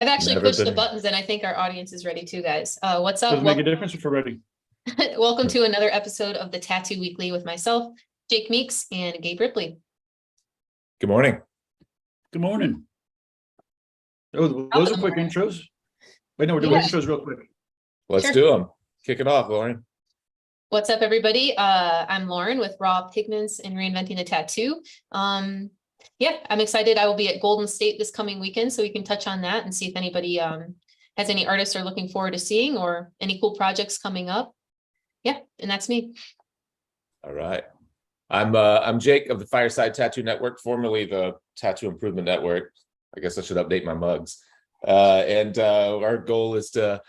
I've actually Never pushed the been- buttons and I think our audience is ready too, guys. What's up? Doesn't make a difference if we're ready. Welcome to another episode of the Tattoo Weekly with myself, Jake Meeks, and Gabe Ripley. Good morning. Good morning. Oh, those are quick intros. Wait, no, we're doing intros real quick. Let's Sure. do them. Kick it off, Lauren. What's up, everybody? I'm Lauren with Pigments and Reinventing the Tattoo. Yeah, I'm excited. I will be at Golden State this coming weekend, so we can touch on that and see if anybody has any artists they're looking forward to seeing or any cool projects coming up. Yeah, and that's me. All right. I'm Jake of the Fireside Tattoo Network, formerly the Tattoo Improvement Network. I guess I should update my mugs. And our goal is to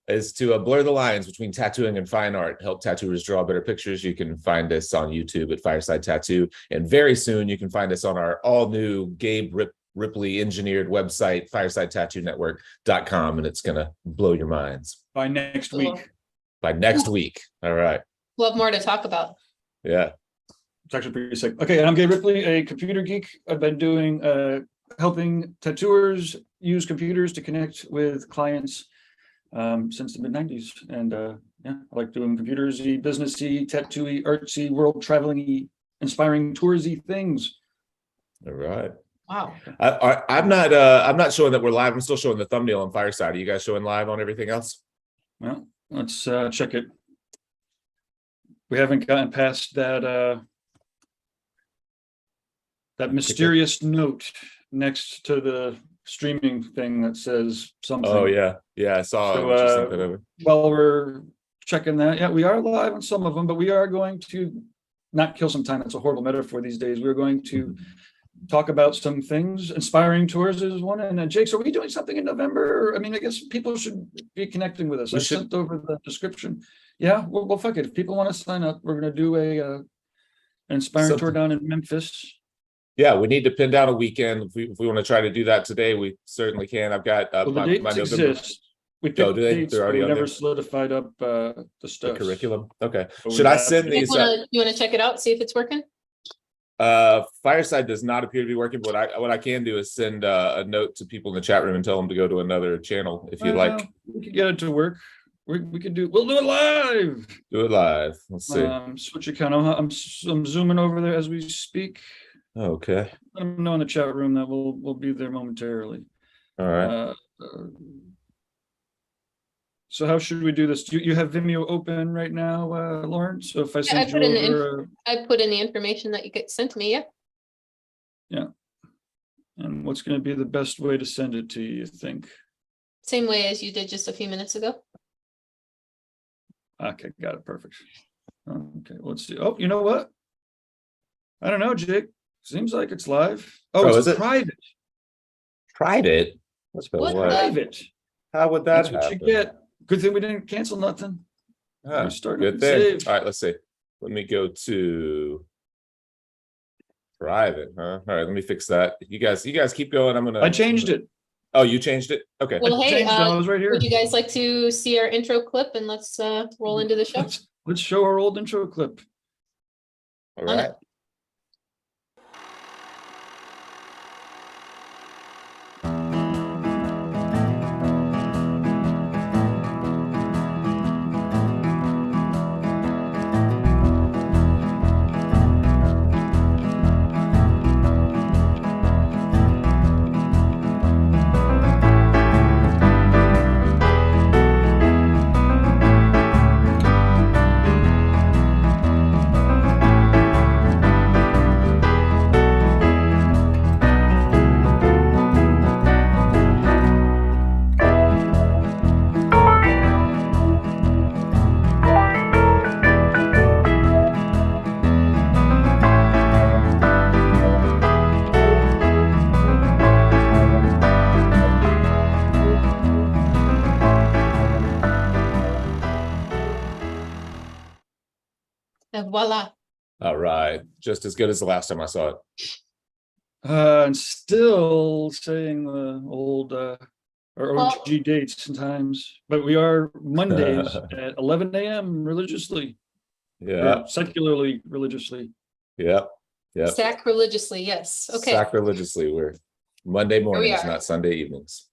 blur the lines between tattooing and fine art, help tattooers draw better pictures. You can find us on YouTube at Fireside Tattoo, and very soon you can find us on our all new Gabe Ripley engineered website, firesidetattoo.com, and it's gonna blow your minds By next week. by next week. All right. We'll have more to talk about. Yeah. It's actually pretty sick. Okay, and I'm Gabe Ripley, a computer geek. I've been doing helping tattooers use computers to connect with clients since the mid-90s. And yeah, I like doing computersy, businessy, tattooy, artsy, world traveling-y, inspiring toursy things. All right. Wow. I'm not showing that we're live. I'm still showing the thumbnail on Fireside. Are you guys showing live on everything else? Well, let's check it. We haven't gotten past that mysterious note next to the streaming thing that says something. Oh yeah, I saw something over. While we're checking that, yeah, we are live on some of them, but we are going to not kill some time. That's a horrible metaphor these days. We're going to talk about some things. Inspiring tours is one. And then Jake, so are we doing something in November? I mean, I guess people should be connecting with us. I sent over the description. Yeah, well, fuck it. If people want to sign up, we're going to do an inspiring tour down in Memphis. Yeah, we need to pin down a weekend. If we want to try to do that today, we certainly can. I've got Well, the dates exist. We picked dates, They're already but we on never there? solidified up the stuff. The curriculum. Okay. But we Should I have send to- these? You want to check it out, see if it's working? Fireside does not appear to be working, but what I can do is send a note to people in the chat room and tell them to go to another channel if you'd like. We could get it to work. We'll do it live. Do it live. Let's see. Switch account. I'm zooming over there as we speak. Okay. Let them know in the chat room that we'll be there momentarily. All right. So how should we do this? Do you have Vimeo open right now, Lauren? So if I send put you in over, I put in the information that you get sent to me. Yeah. yeah. And what's going to be the best way to send it to you, you think? Same way as you did just a few minutes ago. Okay, got it. Perfect. Okay, let's see. Oh, you know what? I don't know, Jake. Seems like it's live. Oh, is it's it? private. Private. That's about What? what? Private. How would that That's what happen? you get. Good thing we didn't cancel nothing. Ah, We're starting good to thing. save. All right, let's see. Let me go to private, huh? All right, let me fix that. You guys keep going. I'm gonna. I changed it. Oh, you changed it? Okay. Well, hey, Changed it. I was right here. would you guys like to see our intro clip and let's roll into the show? Let's show our old intro clip. All right. And voila. All right. Just as good as the last time I saw it. And still saying the old or Well- OG dates and times, but we are Mondays at 11 a.m. religiously, Yeah. or secularly religiously. Yep. Sacrilegiously, yes. Okay. Sacrilegiously, we're Monday mornings, are. not Sunday evenings.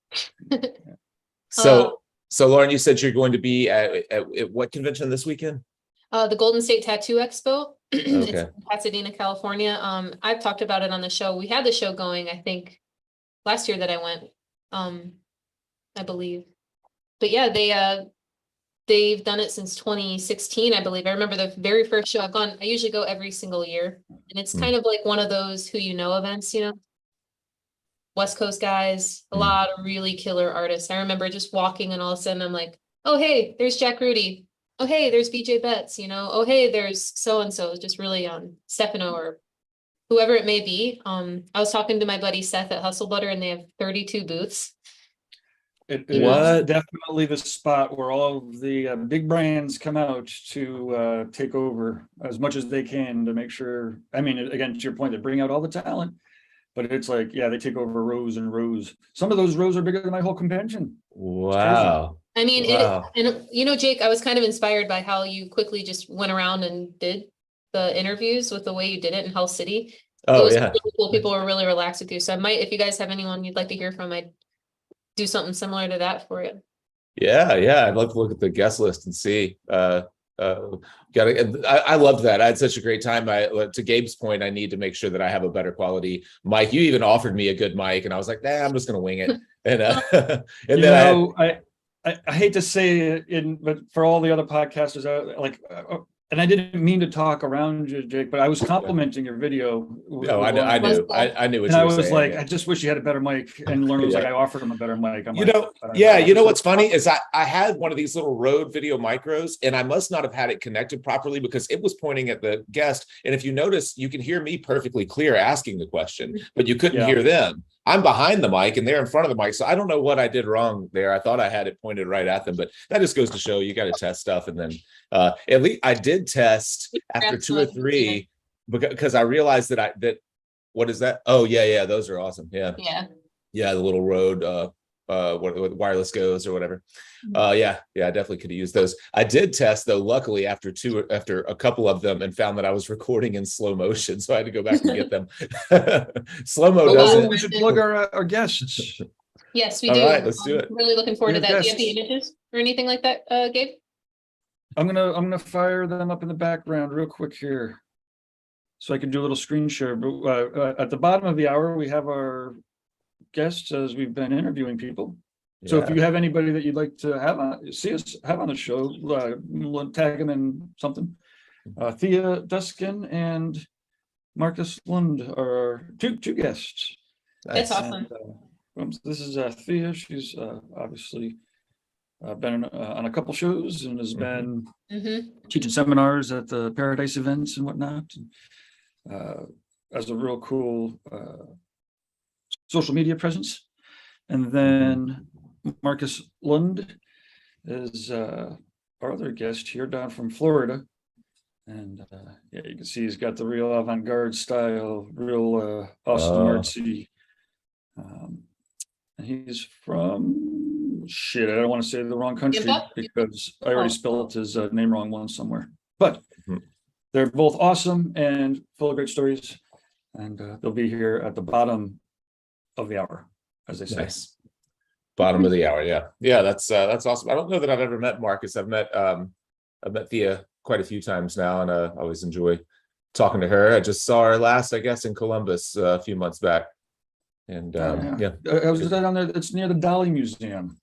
So Lauren, you said you're going to be at what convention this weekend? The Golden State Tattoo Expo. It's Okay. in Pasadena, California. I've talked about it on the show. We had the show going, I think, last year that I went, I believe. But yeah, they've done it since 2016, I believe. I remember the very first show I've gone. I usually go every single year, and it's kind of like one of those who you know events, you know. West Coast guys, a lot of really killer artists. I remember just walking and all of a sudden I'm like, oh hey, there's Jack Rudy. Oh hey, there's BJ Betts, you know. Oh hey, there's so and so, just really Stefano or whoever it may be. I was talking to my buddy Seth at Hustle Butter, and they have 32 booths. It is definitely the spot where all of the big brands come out to take over as much as they can to make sure. I mean, again, to your point, they bring out all the talent, but it's like, yeah, they take over rows and rows. Some of those rows are bigger than my whole convention. Wow. I mean, Wow. and you know, Jake, I was kind of inspired by how you quickly just went around and did the interviews with the way you did it in Hell City. Oh, it was yeah. really cool. People were really relaxed with you. So I might, if you guys have anyone you'd like to hear from, I'd do something similar to that for you. Yeah, yeah. I'd love to look at the guest list and see. I loved that. I had such a great time. To Gabe's point, I need to make sure that I have a better quality mic. You even offered me a good mic, and I was like, nah, I'm just gonna wing it. And and then I hate to say it, but for all the other podcasters out, like, and I didn't mean to talk around you, Jake, but I was complimenting your video. No, I knew what and you I were was saying, like, yeah. I just wish you had a better mic. And Lauren was Yeah. like, I offered him a better mic. I'm You like, know, yeah, you know what's funny is I had one of these little Rode video micros, and I must not have had it connected properly because it was pointing at the guest. And if you notice, you can hear me perfectly clear asking the question, but you couldn't hear them. I'm behind the mic and they're in front of the mic. So I don't know what I did wrong there. I thought I had it pointed right at them, but that just goes to show you got to test stuff. And then at least I did test after 2 or 3 because I realized that what is that? Oh, yeah. Those are awesome. Yeah. Yeah. The little Rode, what wireless goes or whatever. Yeah, I definitely could have used those. I did test though, luckily after a couple of them, and found that I was recording in slow motion, so I had to go back and get them. Slow-mo doesn't. We should plug our guests. Yes, we All do. right, let's do it. I'm really looking forward to that. Do you have the images or anything like that, Gabe? I'm gonna fire them up in the background real quick here, so I can do a little screen share. But at the bottom of the hour, we have our guests as we've been interviewing people. So if you have anybody that you'd like to have on the show, tag them in something. Thea, Duskin, and Marcus Lund are two guests. That's awesome. And, this is Thea. She's obviously been on a couple shows and has been teaching seminars at the Paradise events and whatnot. Has a real cool social media presence. And then Marcus Lund is our other guest here down from Florida. And yeah, you can see he's got the real avant-garde style, real Austin artsy. And he's from, I don't want to say the wrong country because I already spelled his name wrong once somewhere. But they're both awesome and full of great stories. And they'll be here at the bottom of the hour, as they say. Nice. Bottom of the hour, yeah. That's awesome. I don't know that I've ever met Marcus. I've met Thea quite a few times now, and I always enjoy talking to her. I just saw her last, I guess, in Columbus a few months back. And yeah, I was down there. It's near the Dolly Museum.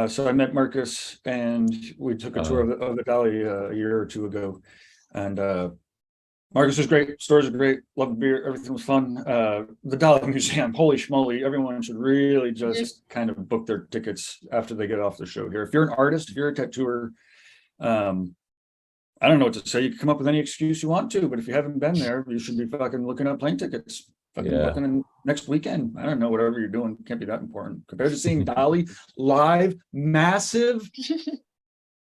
So I met Marcus, and we took a tour of the Dolly a year or two ago. And Marcus was great. Stores are great. Loved the beer. Everything was fun. The Dolly Museum, holy schmoly! Everyone should really just kind of book their tickets after they get off the show here. If you're an artist, if you're a tattooer, I don't know what to say. You can come up with any excuse you want to, but if you haven't been there, you should be fucking looking up plane tickets. Fucking next weekend. I don't know, whatever you're doing can't be that important compared to seeing Dolly live, massive.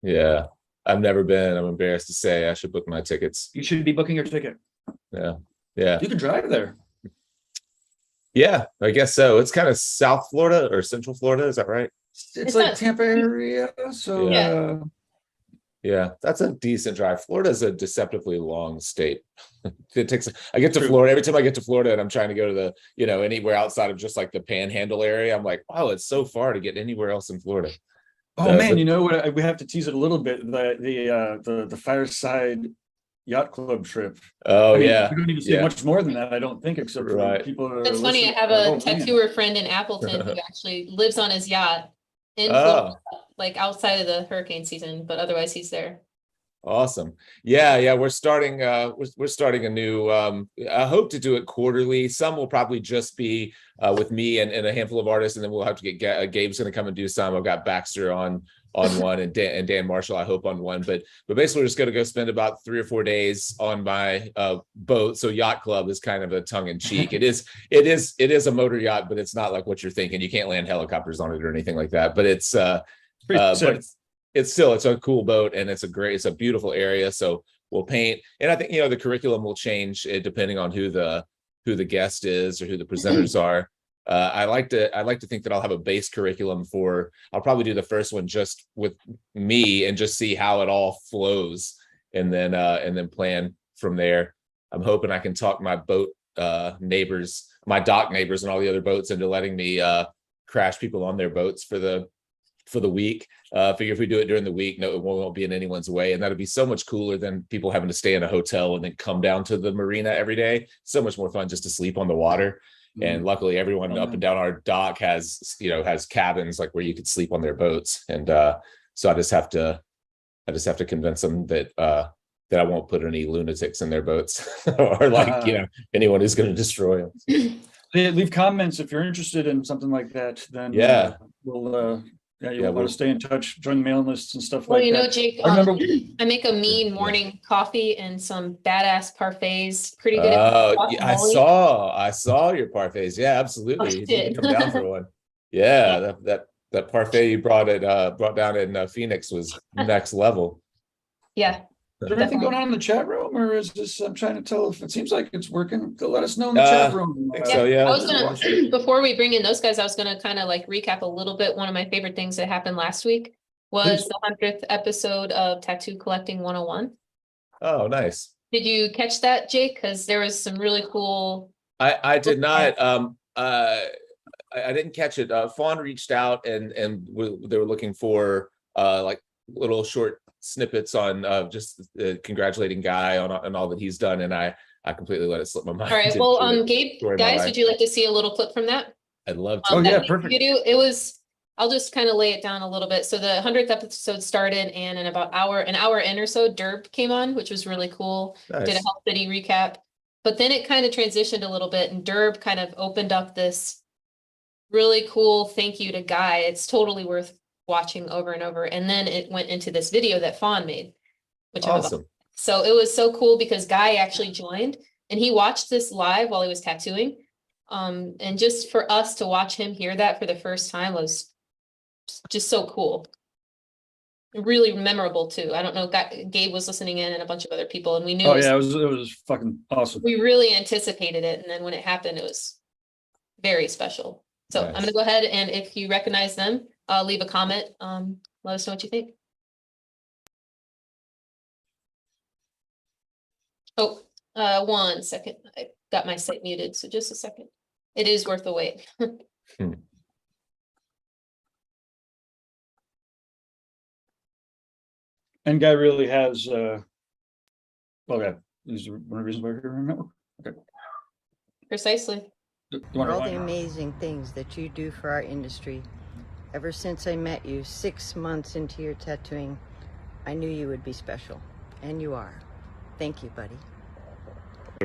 Yeah. I've never been. I'm embarrassed to say I should book my tickets. You should be booking your ticket. Yeah. You can drive there. Yeah, I guess so. It's kind of South Florida or Central Florida. Is that right? It's like Tampa area. So Yeah, that's a decent drive. Florida's a deceptively long state. It takes, I get to True. Florida, every time I get to Florida and I'm trying to go to the, anywhere outside of just like the Panhandle area, I'm like, wow, it's so far to get anywhere else in Florida. Oh man, you know what? We have to tease it a little bit. The Fireside Yacht Club trip. Oh, I mean, yeah. we don't need to say Yeah. much more than that, I don't think, except for Right. people that are It's funny, I listening. have Like, a oh, man. tattooer friend in Appleton who actually lives on his yacht in Oh, Florida, like outside of the hurricane season, but otherwise he's there. awesome. Yeah. We're starting, we're starting a new, I hope to do it quarterly. Some will probably just be with me and a handful of artists, and then we'll have to get Gabe's going to come and do some. I've got Baxter on one, and Dan Marshall, I hope, on one, but basically we're just going to go spend about 3 or 4 days on my boat. So Yacht Club is kind of a tongue-in-cheek. It is a motor yacht, but it's not like what you're thinking. You can't land helicopters on it or anything like that, but it's it's a cool boat, and it's a beautiful area. So we'll paint, and I think the curriculum will change depending on who the guest is or who the presenters are. I like to think that I'll have a base curriculum I'll probably do the first one just with me and just see how it all flows, and then plan from there. I'm hoping I can talk my boat neighbors, my dock neighbors, and all the other boats into letting me crash people on their boats for the week. Figure if we do it during the week, no, it won't be in anyone's way, and that'll be so much cooler than people having to stay in a hotel and then come down to the marina every day. So much more fun just to sleep on the water. And luckily everyone up and down our dock has cabins like where you could sleep on their boats. And so I just have to convince them that I won't put any lunatics in their boats or anyone who's going to destroy them. Leave comments if you're interested in something like that. Then we'll want to stay in touch, join the mailing lists and stuff like that. Jake, I make a mean morning coffee and some badass parfaits. Pretty good. I saw your parfaits. Yeah, absolutely. You need to come down for one. Yeah, that parfait you brought down in Phoenix was next level. Yeah. Is there anything going on in the chat room, or is this? I'm trying to tell if it seems like it's working. Let us know in the chat room. So yeah. I was gonna before we bring in those guys, I was gonna kind of like recap a little bit. One of my favorite things that happened last week was the 100th episode of Tattoo Collecting 101. Oh, nice. Did you catch that, Jake? Because there was some really cool. I did not. I didn't catch it. Fawn reached out and they were looking for like little short snippets on just congratulating Guy on all that he's done, and I completely let it slip my mind. All right, well, Gabe, guys, would you like to see a little clip from that? I'd love to. Oh yeah, perfect. It was, I'll just kind of lay it down a little bit. So the 100th episode started, and in about an hour in or so, Derb came on, which was really cool. Nice. Did a Health City recap, but then it kind of transitioned a little bit, and Derb kind of opened up this really cool thank you to Guy. It's totally worth watching over and over. And then it went into this video that Fawn made, which awesome. So it was so cool because Guy actually joined and he watched this live while he was tattooing. And just for us to watch him hear that for the first time was just so cool. Really memorable too. I don't know, Gabe was listening in and a bunch of other people, and we knew. Oh yeah, it was fucking awesome. We really anticipated it, and then when it happened, it was very special. So nice. I'm gonna go ahead, and if you recognize them, leave a comment. Let us know what you think. Oh, 1 second. I got my site muted, so just a second. It is worth the wait. And Guy really has, well, yeah, these are one of the reasons why we're here in the network. Okay. Precisely. For all the amazing things that you do for our industry. Ever since I met you 6 months into your tattooing, I knew you would be special, and you are. Thank you, buddy.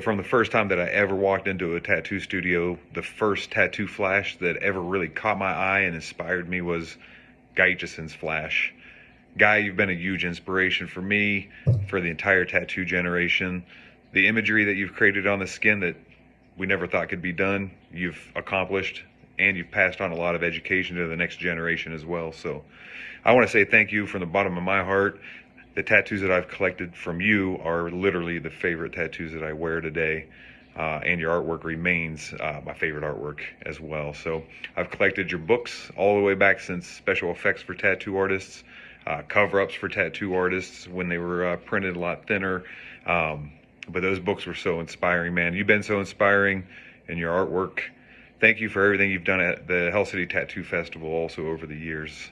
From the first time that I ever walked into a tattoo studio, the first tattoo flash that ever really caught my eye and inspired me was Guy Aitchison's flash. Guy, you've been a huge inspiration for me, for the entire tattoo generation. The imagery that you've created on the skin that we never thought could be done, you've accomplished, and you've passed on a lot of education to the next generation as well. So I want to say thank you from the bottom of my heart. The tattoos that I've collected from you are literally the favorite tattoos that I wear today. And your artwork remains my favorite artwork as well. So I've collected your books all the way back since Special Effects for Tattoo Artists. cover-ups for tattoo artists when they were printed a lot thinner. But those books were so inspiring, man. You've been so inspiring in your artwork. Thank you for everything you've done at the Hell City Tattoo Festival also over the years.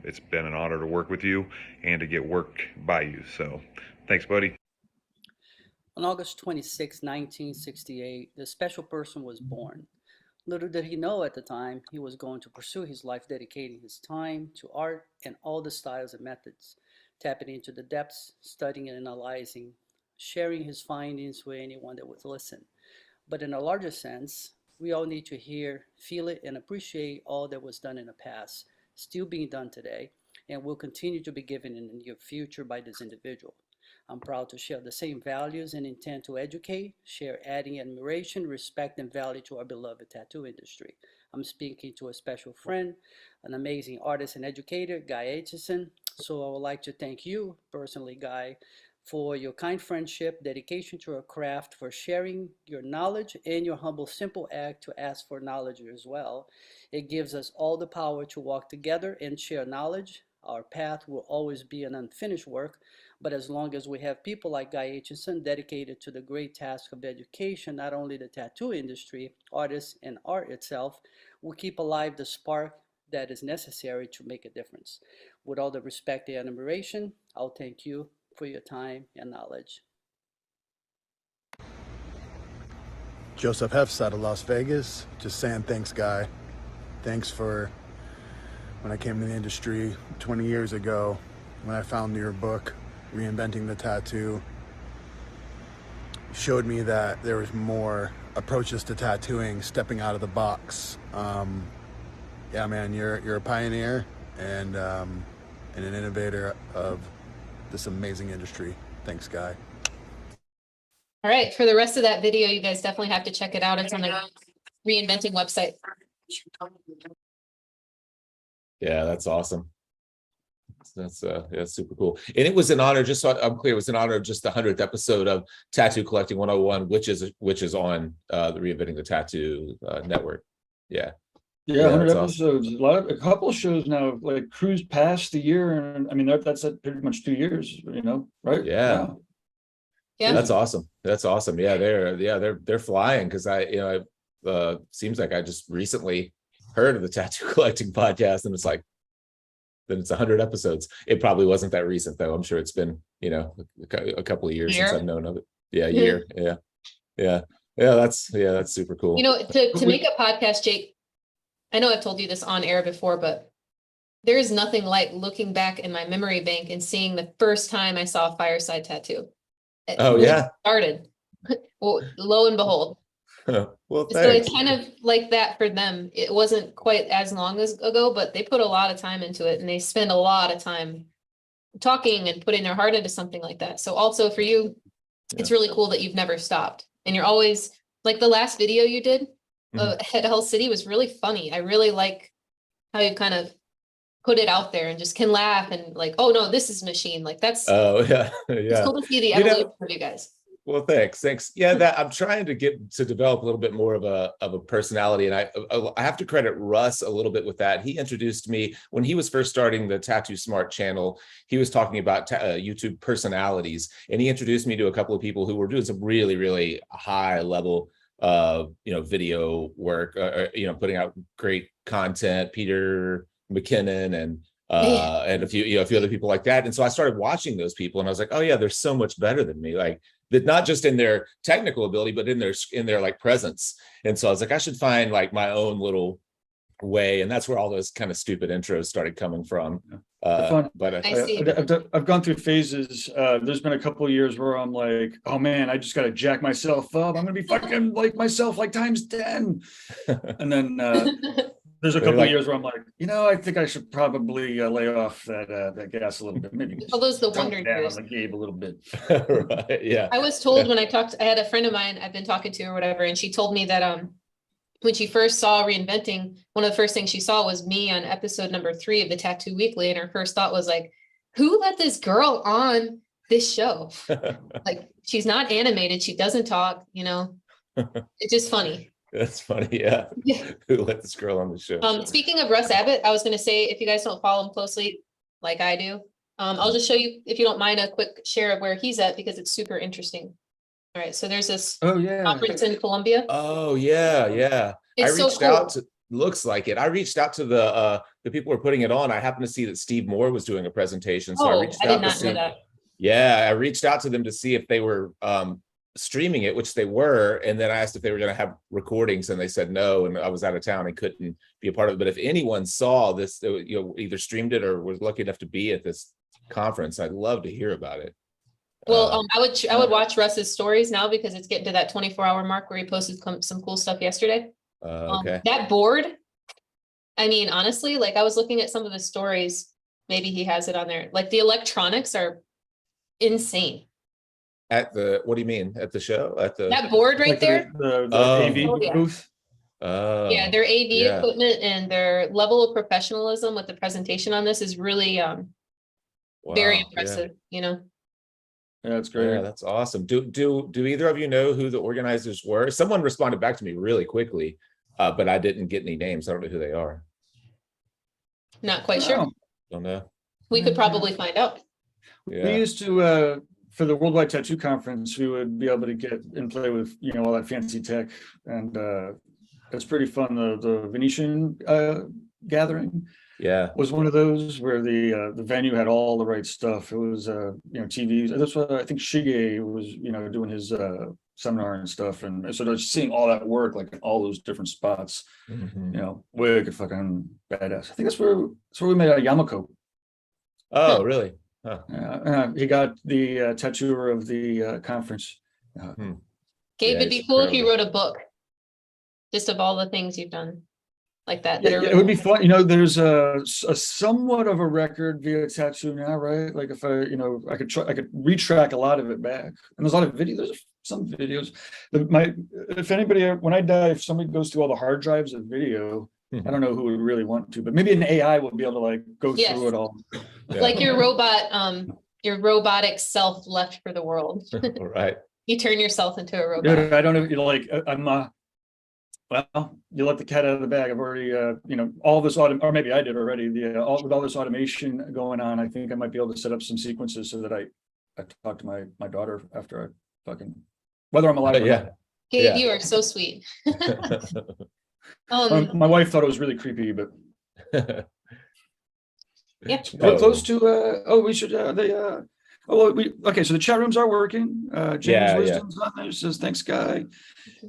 It's been an honor to work with you and to get work by you. So thanks, buddy. On August 26, 1968, the special person was born. Little did he know at the time he was going to pursue his life dedicating his time to art and all the styles and methods, tapping into the depths, studying and analyzing, sharing his findings with anyone that would listen. But in a larger sense, we all need to hear, feel it, and appreciate all that was done in the past, still being done today, and will continue to be given in the near future by this individual. I'm proud to share the same values and intent to educate, share adding admiration, respect, and value to our beloved tattoo industry. I'm speaking to a special friend, an amazing artist and educator, Guy Aitchison. So I would like to thank you personally, Guy, for your kind friendship, dedication to our craft, for sharing your knowledge, and your humble, simple act to ask for knowledge as well. It gives us all the power to walk together and share knowledge. Our path will always be an unfinished work, but as long as we have people like Guy Aitchison dedicated to the great task of education, not only the tattoo industry, artists, and art itself, will keep alive the spark that is necessary to make a difference. With all the respect and admiration, I'll thank you for your time and knowledge. Joseph Hefs out of Las Vegas, just saying thanks, Guy. Thanks for when I came to the industry 20 years ago, when I found your book, Reinventing the Tattoo. Showed me that there was more approaches to tattooing, stepping out of the box. Yeah, man, you're a pioneer and an innovator of this amazing industry. Thanks, Guy. All right, for the rest of that video, you guys definitely have to check it out. It's on the Reinventing website. Yeah, that's awesome. That's yeah, super cool. And it was an honor, just so I'm clear, it was an honor of just the 100th episode of Tattoo Collecting 101, which is on the Reinventing the Tattoo network. Yeah. Yeah, 100 that's episodes. awesome. A couple of shows now like cruised past the year, and I mean that's at pretty much 2 years, right? Yeah. Yeah. That's awesome. That's awesome. Yeah, they're flying, because seems like I just recently heard of the Tattoo Collecting podcast, and it's like, then it's 100 episodes. It probably wasn't that recent though. I'm sure it's been, a couple of years since I've known of it. Yeah, year. Yeah. That's super cool. To make a podcast, Jake, I know I've told you this on air before, but there is nothing like looking back in my memory bank and seeing the first time I saw Fireside Tattoo. Oh, yeah. Started. Well, lo and behold. Well, So it's kind of like that for them. It wasn't quite as long ago, but they put a lot of time into it, and they spend a lot of time talking and putting their heart into something like that. So also for you, it's really cool that you've never stopped, and you're always like, the last video you did at Hell City was really funny. I really like how you kind of put it out there and just can laugh and like, oh no, this is machine. Like that's it's cool to see the evolution of you guys. Well, thanks. Yeah, that I'm trying to get to develop a little bit more of a personality, and I have to credit Russ a little bit with that. He introduced me when he was first starting the Tattoo Smart channel. He was talking about YouTube personalities, and he introduced me to a couple of people who were doing some really, really high level video work, putting out great content. Peter McKinnon and a few other people like that. And so I started watching those people, and I was like, oh yeah, they're so much better than me. Like, that not just in their technical ability, but in their like presence. And so I was like, I should find like my own little way, and that's where all those kind of stupid intros started coming from. But I've gone through phases. There's been a couple of years where I'm like, oh man, I just got to jack myself up. I'm gonna be fucking like myself like times 10. And then there's a couple of years where I'm like, I think I should probably lay off that gas a little bit. Maybe all those the wonder years. Like Gabe a little bit. Right, yeah. I was told when I had a friend of mine I've been talking to or whatever, and she told me that when she first saw Reinventing, one of the first things she saw was me on episode number 3 of the Tattoo Weekly, and her first thought was like, who let this girl on this show? Like, she's not animated, she doesn't talk, it's just funny. That's funny, yeah. Who let this girl on the show? Speaking of Russ Abbott, I was going to say, if you guys don't follow him closely, like I do, I'll just show you, if you don't mind, a quick share of where he's at because it's super interesting. All right, so there's this Oh, yeah. conference in Colombia. Oh, yeah, yeah. I It's so reached out cool. to, looks like it. I reached out to the people who are putting it on. I happened to see that Steve Moore was doing a presentation. So I Oh, reached I out did to not know see. that. Yeah, I reached out to them to see if they were streaming it, which they were. And then I asked if they were going to have recordings, and they said no. And I was out of town and couldn't be a part of it. But if anyone saw this, you know, either streamed it or was lucky enough to be at this conference, I'd love to hear about it. Well, I would watch Russ's stories now because it's getting to that 24-hour mark where he posted some cool stuff yesterday. Okay. That board, I mean, honestly, like I was looking at some of his stories, maybe he has it on there. Like the electronics are insane. At the, what do you mean? At the show? At the, That board right Like there. The Oh. AV Oh, yeah. booth. Yeah, their AV yeah. equipment and their level of professionalism with the presentation on this is really very Wow, yeah. impressive, you know. Yeah, it's great. Yeah, that's awesome. Do either of you know who the organizers were? Someone responded back to me really quickly, but I didn't get any names. I don't know who they are. Not quite sure. Wow. Don't know. We could probably find out. Yeah. We used to, for the Worldwide Tattoo Conference, we would be able to get and play with, you know, all that fancy tech, and it's pretty fun. The Venetian gathering Yeah. was one of those where the venue had all the right stuff. It was you know, TVs. That's what I think Shige was, you know, doing his seminar and stuff, and so just seeing all that work like in all those different spots, Mhm. you know, wicked fucking badass. I think that's where we met Yamako. Oh, really? Huh. He got the tattooer of the conference. Gabe, Yeah, it'd be it's cool if you incredible. wrote a book just of all the things you've done like that. Yeah, that are it would be really- fun. You know, there's a somewhat of a record via TattooNow, right? Like if I, you know, I could retrack a lot of it back, and there's a lot of videos. There's some videos. If anybody, when I die, if somebody goes through all the hard drives of video, I don't know who would really want to, but maybe an AI will be able to like go Yes. through it all. Yeah. Like your robotic self left for the world. All right. You turn yourself into a robot. Yeah, I don't know. You know, like I'm. Well, you let the cat out of the bag. I've already, you know, all this or maybe I did already. With all this automation going on, I think I might be able to set up some sequences so that I talk to my daughter after I fucking, whether I'm alive or Yeah. not. Gabe, Yeah. you are so sweet. My wife thought it was really creepy, but Yeah. we're close to. We should. Okay, so the chat rooms are working. James Yeah, Wisdom's on there. Says thanks, Guy.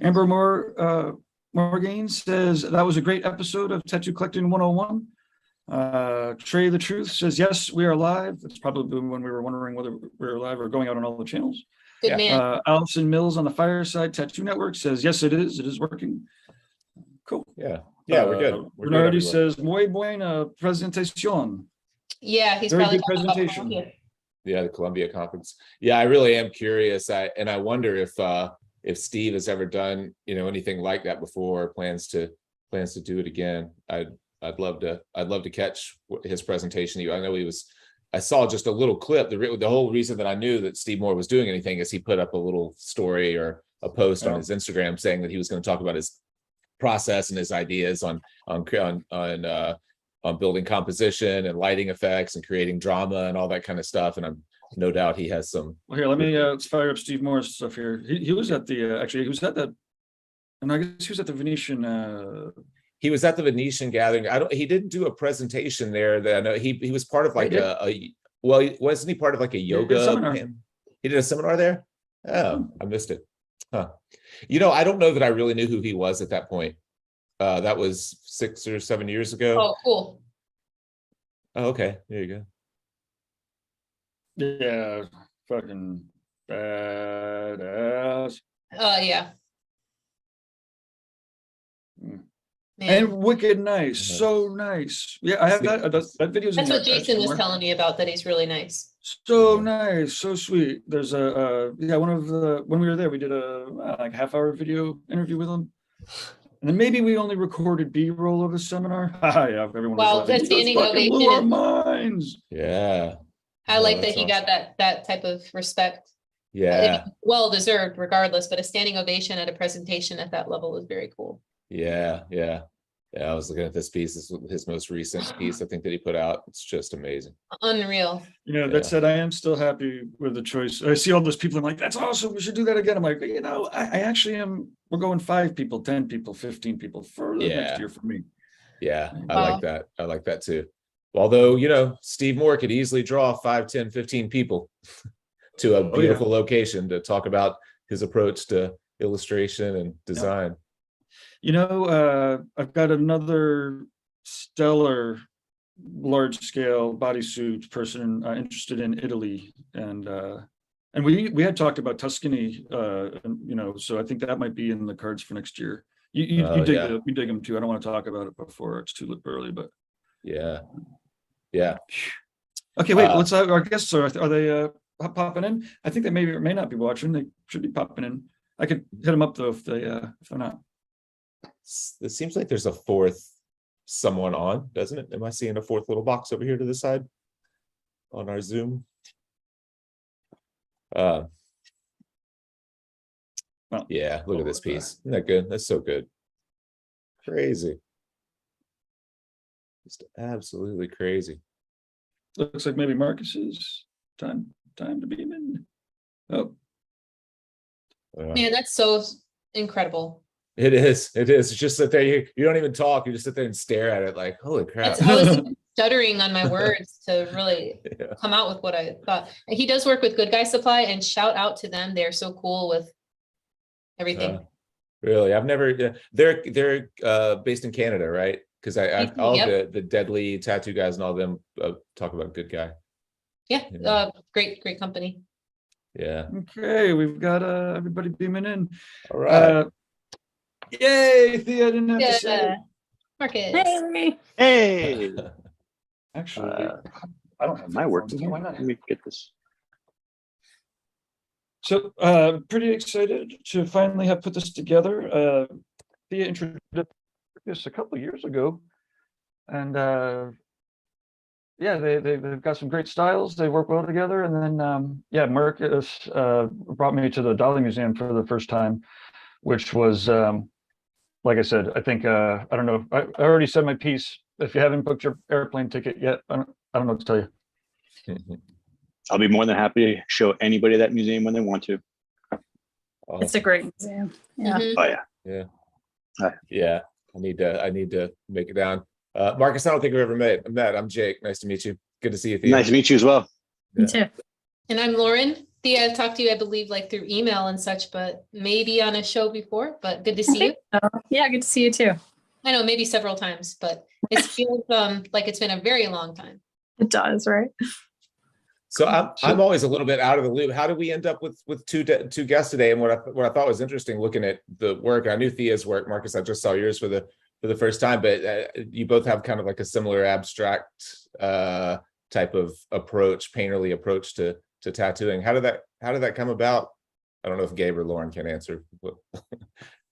Amber Morgan says that was a great episode of Tattoo Collecting 101. Trey the Truth says yes, we are live. That's probably when we were wondering whether we were live or going out on all the channels. Good Yeah. man. Allison Mills on the Fireside Tattoo Network says yes, it is working. Cool. Yeah. Yeah, we're good. We're good Bernardi everywhere. says muy buena presentación. Yeah, he's Very probably good talking about presentation. Columbia. Yeah, the Columbia conference. Yeah, I really am curious. I wonder if Steve has ever done, you know, anything like that before, or plans to do it again. I'd love to catch his presentation. I know I saw just a little clip. The whole reason that I knew that Steve Moore was doing anything is he put up a little story or a post on his Instagram saying that he was going to talk about his process and his ideas on building composition and lighting effects and creating drama and all that kind of stuff. And I'm no doubt he has some. Well, here, let me let's fire up Steve Moore's stuff here. He was at the actually he was at that, and I guess he was at the Venetian. He was at the Venetian gathering. He didn't do a presentation there. That I know he was part of like wasn't he part of like a yoga? Seminar. He did a seminar there. Oh, I missed it. Huh. You know, I don't know that I really knew who he was at that point. That was 6 or 7 years ago. Oh, cool. Oh, okay. There you go. Yeah, fucking badass. Yeah. Mm. Man. And wicked nice, so nice. Yeah, I have that video's in That's what there Jason was somewhere. telling me about, that he's really nice. So nice, so sweet. There's one of the, when we were there, we did a like half-hour video interview with him. And then maybe we only recorded B-roll of the seminar. Yeah, everyone Wow, was like, that's "You guys standing fucking blew our ovation. minds." Yeah. I Oh, like that that's he got that type of respect. Yeah. Well deserved regardless, but a standing ovation at a presentation at that level is very cool. Yeah. Yeah, I was looking at this piece. This is his most recent piece, I think, that he put out. It's just amazing. Unreal. You know, Yeah. that said, I am still happy with the choice. I see all those people. I'm like, that's awesome. We should do that again. I'm like, you know, I actually am. We're going 5 people, 10 people, 15 people for the next year for me. Yeah, I Wow. like that. I like that too. Although, you know, Steve Moore could easily draw 5, 10, 15 people to a beautiful location to talk about his approach to illustration and design. You know, I've got another stellar large scale bodysuit person interested in Italy, and we had talked about Tuscany, and, you know, so I think that might be in the cards for next year. You dig them too. I don't want to talk about it before it's too early, but yeah. Okay, wait. Let's. Our guests are they popping in? I think they may or may not be watching. They should be popping in. I could hit them up though if they're not. It seems like there's a fourth someone on, doesn't it? Am I seeing a fourth little box over here to the side on our Zoom? Yeah, look at this piece. Isn't that good? That's so good. Crazy. Just absolutely crazy. Looks like maybe Marcus's time to beam in. Oh, Man, that's so incredible. It is. It's just sit there. You don't even talk. You just sit there and stare at it like, holy crap. I was stuttering on my words to really come out with what I thought. He does work with Good Guy Supply, and shout out to them. They're so cool with everything. Really, I've never. They're based in Canada, right? Because all the deadly tattoo guys and all of them talk about Good Guy. Yeah, great company. Yeah. okay. We've got everybody beaming in. All right. Yay, Thea, I didn't have to say it. Marcus. Hey, Actually, I don't have my work. headphones. Why not? Let me get this. So pretty excited to finally have put this together. Thea introduced this a couple of years ago, and yeah, they've got some great styles. They work well together. And then yeah, Marcus brought me to the Dali Museum for the first time, which was like I said, I think I don't know. I already said my piece. If you haven't booked your airplane ticket yet, I don't know what to tell you. I'll be more than happy to show anybody that museum when they want to. It's a great museum. Yeah. Mhm. Oh yeah. Yeah. I need to make it down. Marcus, I don't think we've ever met. I'm Jake. Nice to meet you. Good to see you, Thea. Nice to meet you as well. Me too. And I'm Lauren. Thea, I've talked to you, I believe, like through email and such, but maybe on a show before, but good to see you. Yeah, good to see you too. I know, maybe several times, but it feels like it's been a very long time. It does, right? So I'm always a little bit out of the loop. How did we end up with two guests today? And what I thought was interesting looking at the work, I knew Thea's work, Marcus, I just saw yours for the first time, but you both have kind of like a similar abstract type of approach, painterly approach to tattooing. How did that come about? I don't know if Gabe or Lauren can answer.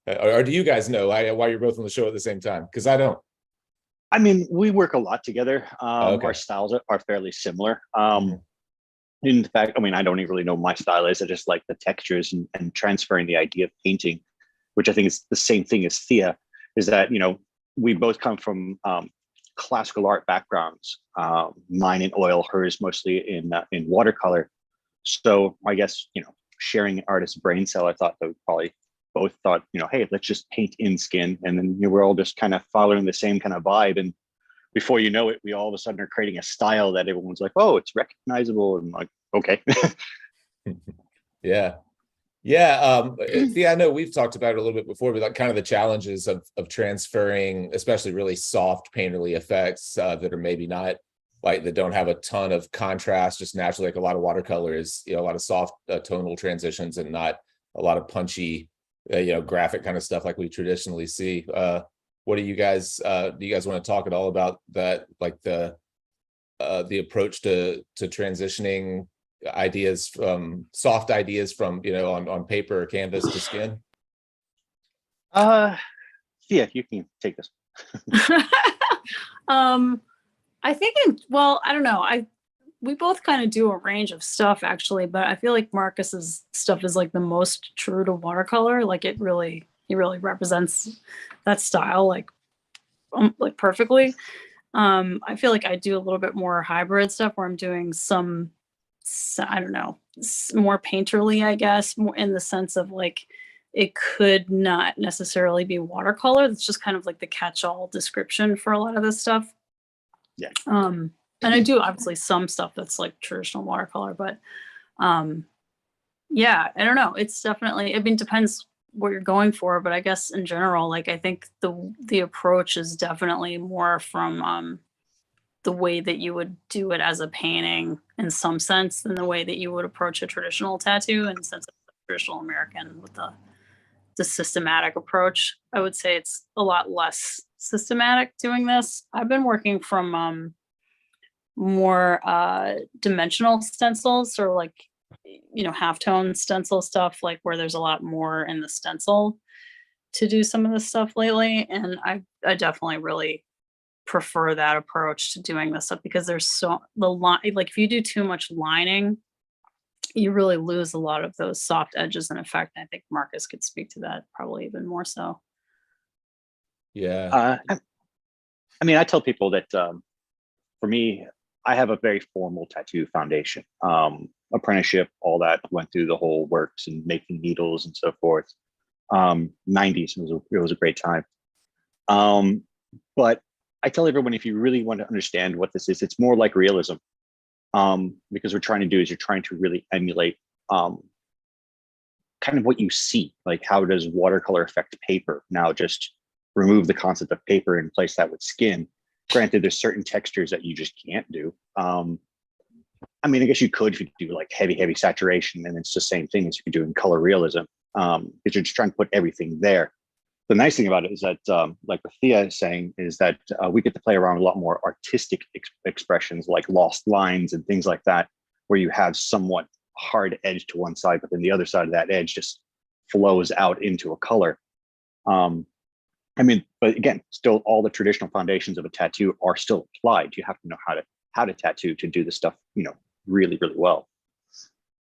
Or do you guys know why you're both on the show at the same time? Because I don't. I mean, we work a lot together. Okay. Our styles are fairly similar. In fact, I mean, I don't even really know my style is. I just like the textures and transferring the idea of painting, which I think is the same thing as Thea, is that, you know, we both come from classical art backgrounds, mine in oil, hers mostly in watercolor. So I guess, you know, sharing an artist's brain cell, I thought that we probably both thought, you know, hey, let's just paint in skin. And then we're all just kind of following the same kind of vibe. And before you know it, we all of a sudden are creating a style that everyone's like, oh, it's recognizable. And like, okay. Yeah. I know we've talked about it a little bit before, but like kind of the challenges of transferring, especially really soft painterly effects that are maybe not like, that don't have a ton of contrast, just naturally, like a lot of watercolor is, you know, a lot of soft tonal transitions and not a lot of punchy, you know, graphic kind of stuff like we traditionally see. What do you guys want to talk at all about that, like the approach to transitioning ideas from soft ideas from, you know, on paper or canvas to skin? Yeah, you can take this. I think, I don't know. We both kind of do a range of stuff actually, but I feel like Marcus's stuff is like the most true to watercolor. Like he really represents that style, like like perfectly. I feel like I do a little bit more hybrid stuff where I'm doing I don't know, more painterly, I guess, more in the sense of like, it could not necessarily be watercolor. It's just kind of like the catch-all description for a lot of this stuff. Yeah. And I do obviously some stuff that's like traditional watercolor, but yeah, I don't know. It's definitely, I mean, depends what you're going for, but I guess in general, like I think the approach is definitely more from the way that you would do it as a painting in some sense than the way that you would approach a traditional tattoo in the sense of the traditional American with the systematic approach. I would say it's a lot less systematic doing this. I've been working from more dimensional stencils, or like, you know, halftone stencil stuff, like where there's a lot more in the stencil to do some of this stuff lately. And I definitely really prefer that approach to doing this stuff, because there's like if you do too much lining, you really lose a lot of those soft edges in effect. I think Marcus could speak to that probably even more so. Yeah. I mean, I tell people that for me, I have a very formal tattoo foundation. Apprenticeship, all that, went through the whole works and making needles and so forth. 90s, it was a great time. But I tell everyone, if you really want to understand what this is, it's more like realism. Because you're trying to really emulate kind of what you see, like how does watercolor affect paper? Now just remove the concept of paper and replace that with skin. Granted, there's certain textures that you just can't do. I mean, I guess you could if you do like heavy saturation, and it's the same thing as you could do in color realism, because you're just trying to put everything there. The nice thing about it is that, like what Thea is saying, is that we get to play around with a lot more artistic expressions, like lost lines and things like that, where you have somewhat hard edge to one side, but then the other side of that edge just flows out into a color. I mean, but again, still all the traditional foundations of a tattoo are still applied. You have to know how to tattoo to do this stuff, you know, really, really well.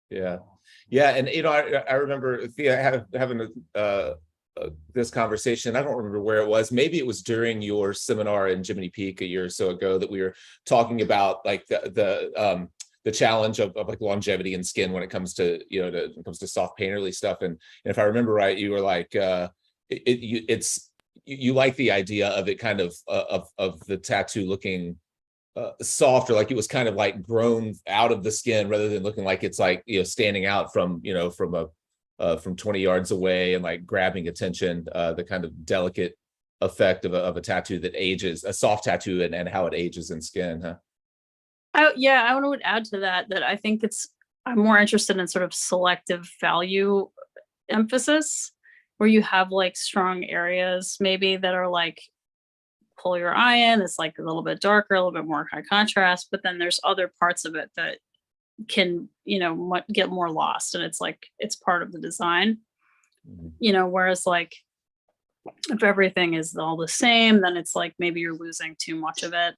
Yeah. Yeah. And, you know, I remember Thea having this conversation. I don't remember where it was. Maybe it was during your seminar in Jiminy Peak a year or so ago, that we were talking about like the challenge of like longevity in skin when it comes to, you know, when it comes to soft painterly stuff. And if I remember right, you were like, you like the idea of it kind of the tattoo looking soft, or like it was kind of like grown out of the skin rather than looking like it's like, you know, standing out from, you know, from 20 yards away and like grabbing attention, the kind of delicate effect of a tattoo that ages, a soft tattoo, and how it ages in skin, huh? I would add to that I think I'm more interested in sort of selective value emphasis, where you have like strong areas maybe that are like pull your eye in. It's like a little bit darker, a little bit more high contrast, but then there's other parts of it that can, you know, get more lost, and it's like it's part of the design. You know, whereas like if everything is all the same, then it's like maybe you're losing too much of it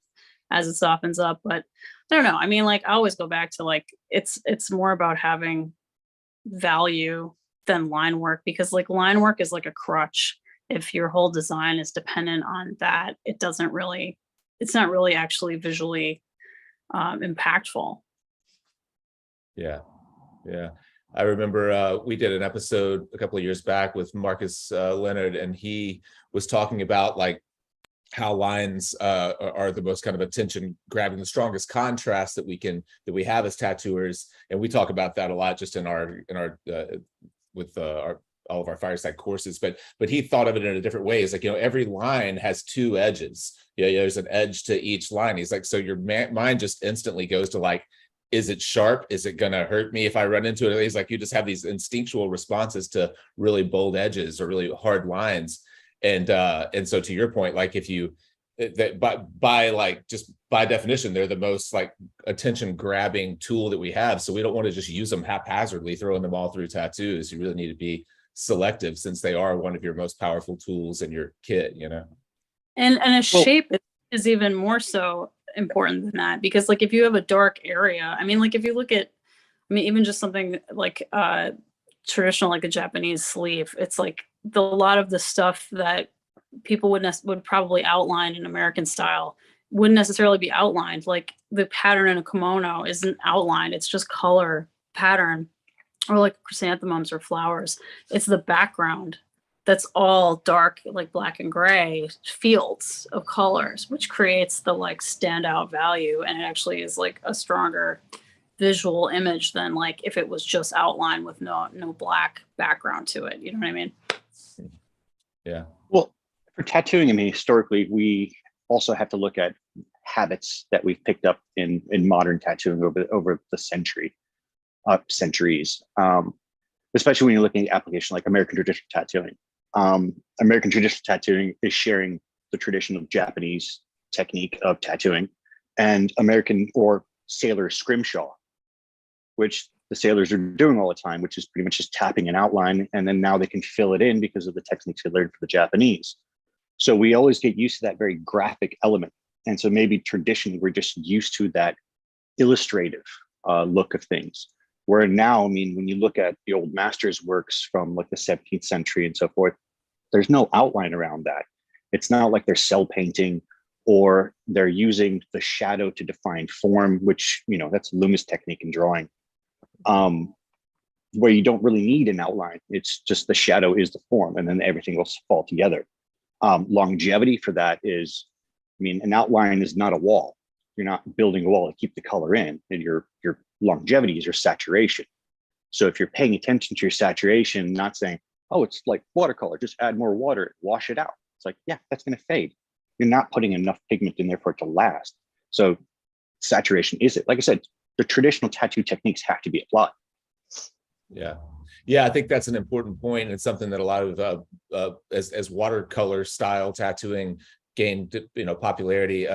as it softens up. But I don't know, I mean, like I always go back to like it's more about having value than line work, because like line work is like a crutch. If your whole design is dependent on that, it's not really actually visually impactful. Yeah. I remember we did an episode a couple of years back with Marcus Leonard, and he was talking about like how lines are the most kind of attention grabbing, the strongest contrast that we have as tattooers. And we talk about that a lot just in our all of our Fireside courses, but he thought of it in a different way. It's like, you know, every line has two edges. Yeah, there's an edge to each line. He's like, so your mind just instantly goes to like, is it sharp? Is it gonna hurt me if I run into it? He's like, you just have these instinctual responses to really bold edges or really hard lines. And so to your point, like if you by definition, they're the most like attention grabbing tool that we have. So we don't want to just use them haphazardly, throwing them all through tattoos. You really need to be selective, since they are one of your most powerful tools in your kit, you know. And a shape is even more so important than that, because like if you have a dark area, I mean, like if you look at, I mean, even just something like traditional, like a Japanese sleeve, it's like a lot of the stuff that people would probably outline in American style, wouldn't necessarily be outlined. Like the pattern in a kimono isn't outlined, it's just color pattern, or like chrysanthemums or flowers. It's the background that's all dark, like black and gray fields of colors, which creates the like standout value. And it actually is like a stronger visual image than like if it was just outlined with no black background to it. You know what I mean? Yeah. Well, for tattooing, I mean, historically, we also have to look at habits that we've picked up in modern tattooing over the centuries. Especially when you're looking at application like American traditional tattooing. American traditional tattooing is sharing the tradition of Japanese technique of tattooing and American or sailor scrimshaw, which the sailors are doing all the time, which is pretty much just tapping an outline, and then now they can fill it in because of the techniques they learned from the Japanese. So we always get used to that very graphic element. And so maybe traditionally we're just used to that illustrative look of things. Where now, I mean, when you look at the old masters' works from like the 17th century and so forth, there's no outline around that. It's not like they're cell painting or they're using the shadow to define form, which, you know, that's Loomis technique in drawing, where you don't really need an outline. It's just the shadow is the form, and then everything will fall together. Longevity for that is, I mean, an outline is not a wall. You're not building a wall to keep the color in, and your longevity is your saturation. So if you're paying attention to your saturation, not saying, oh, it's like watercolor, just add more water, wash it out. It's like, yeah, that's going to fade. You're not putting enough pigment in there for it to last. So saturation is it. Like I said, the traditional tattoo techniques have to be applied. Yeah. Yeah, I think that's an important point. And it's something that a lot of as watercolor style tattooing gained, you know, popularity.